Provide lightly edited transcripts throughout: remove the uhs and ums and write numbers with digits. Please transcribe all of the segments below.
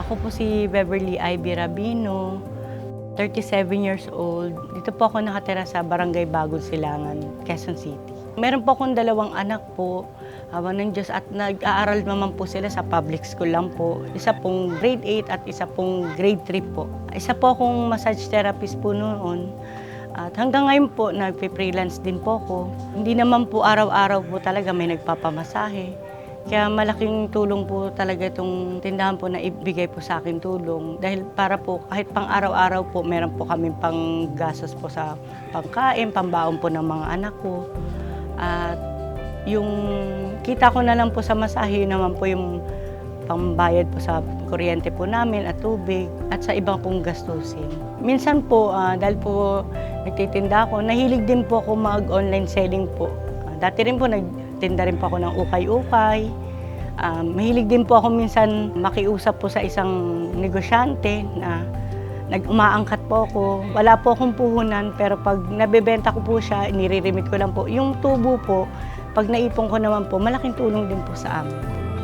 Ako po si Beverly Ivy Rabino, 37 years old. Dito po ako nakatira sa Barangay Bagong Silangan, Quezon City. Meron po akong 2 anak po, awa ng Diyos, at nag-aaral naman po sila sa public school lang po. Isa pong grade 8 at isa pong grade 3 po. Isa po akong massage therapist po noon. At hanggang ngayon po, nagpe-freelance din po ako. Hindi naman po araw-araw po talaga may nagpapamasahe. Kaya malaking tulong po talaga itong tindahan po na ibigay po sa akin tulong. Dahil para po kahit pang araw-araw po, meron po kami pang gastos po sa pangkain, pambaon po ng mga anak ko. At yung kita ko na lang po sa masahe, naman po yung pambayad po sa kuryente po namin at tubig at sa ibang pong gastusin. Minsan po, dahil po nagtitinda ako, nahilig din po ako mag-online selling po. Dati rin po nagtinda rin po ako ng ukay-ukay. Mahilig din po ako minsan makiusap po sa isang negosyante na umaangkat po ako. Wala po akong puhunan, pero pag nabebenta ko po siya, nire-remit ko lang po. Yung tubo po, pag naipon ko naman po, malaking tulong din po sa amin.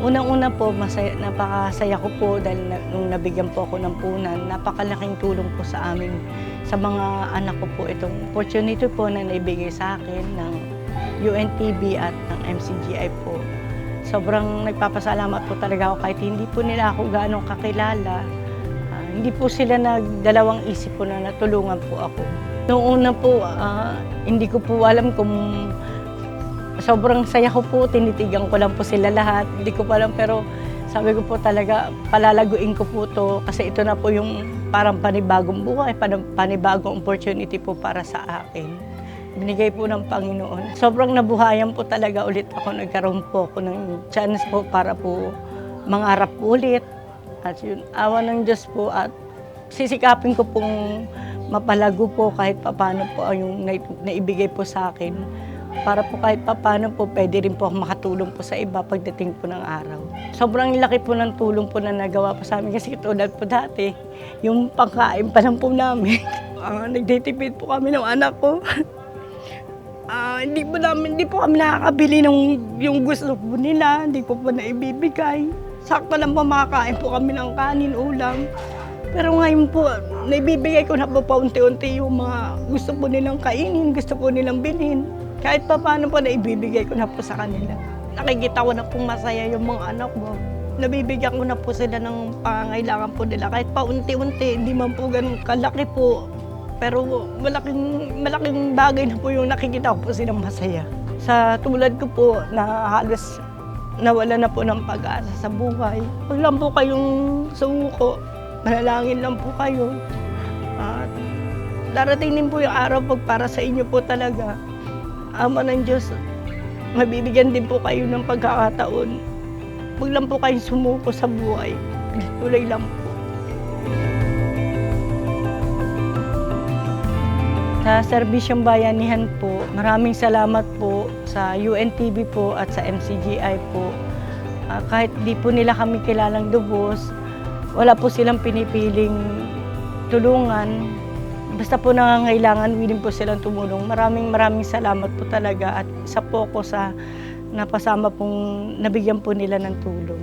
Unang-una po, napakasaya ko po dahil nung nabigyan po ako ng punan, napakalaking tulong po sa amin, sa mga anak ko po itong opportunity po na naibigay sa akin ng UNTV at ng MCGI po. Sobrang nagpapasalamat po talaga ako kahit hindi po nila ako gaano kakilala. Hindi po sila nagdalawang isip po na natulungan po ako. Noong una po, hindi ko po alam kung sobrang saya ko po, tinitigan ko lang po sila lahat. Hindi ko pa alam, pero sabi ko po talaga, palalaguin ko po to kasi ito na po yung parang panibagong buhay, panibagong opportunity po para sa akin. Binigay po ng Panginoon. Sobrang nabuhayan po talaga ulit ako. Nagkaroon po ako ng chance po para po mangarap ulit. At yun, awa ng Diyos po at sisikapin ko pong mapalago po kahit papano po yung naibigay po sa akin. Para po kahit papano po, pwede rin po ako makatulong po sa iba pagdating po ng araw. Sobrang laki po ng tulong po na nagawa po sa amin kasi tulad po dati, yung pangkain pa lang po namin. Nagtitipid po kami ng anak ko. Hindi po kami nakakabili ng yung gusto po nila, hindi ko po naibibigay. Sakto lang po makakain po kami ng kanin, ulam. Pero ngayon po, naibibigay ko na po paunti-unti yung mga gusto po nilang kainin, gusto po nilang bilhin. Kahit pa paano po, naibibigay ko na po sa kanila. Nakikita ko na pong masaya yung mga anak mo. Nabibigyan ko na po sila ng pangangailangan po nila. Kahit pa unti-unti, hindi man po ganun kalaki po. Pero malaking bagay na po yung nakikita ko po silang masaya. Sa tulad ko po na halos nawala na po ng pag-asa sa buhay. Huwag lang po kayong sumuko. Manalangin lang po kayo. At darating din po yung araw pag para sa inyo po talaga. Ama ng Diyos, mabibigyan din po kayo ng pagkakataon. Huwag lang po kayong sumuko sa buhay. Tuloy lang po. Sa Serbisyong Bayanihan po, maraming salamat po sa UNTV po at sa MCGI po. Kahit di po nila kami kilalang lubos, wala po silang pinipiling tulungan. Basta po nangangailangan, willing po silang tumulong. Maraming salamat po talaga at isa po ako sa napasama pong nabigyan po nila ng tulong.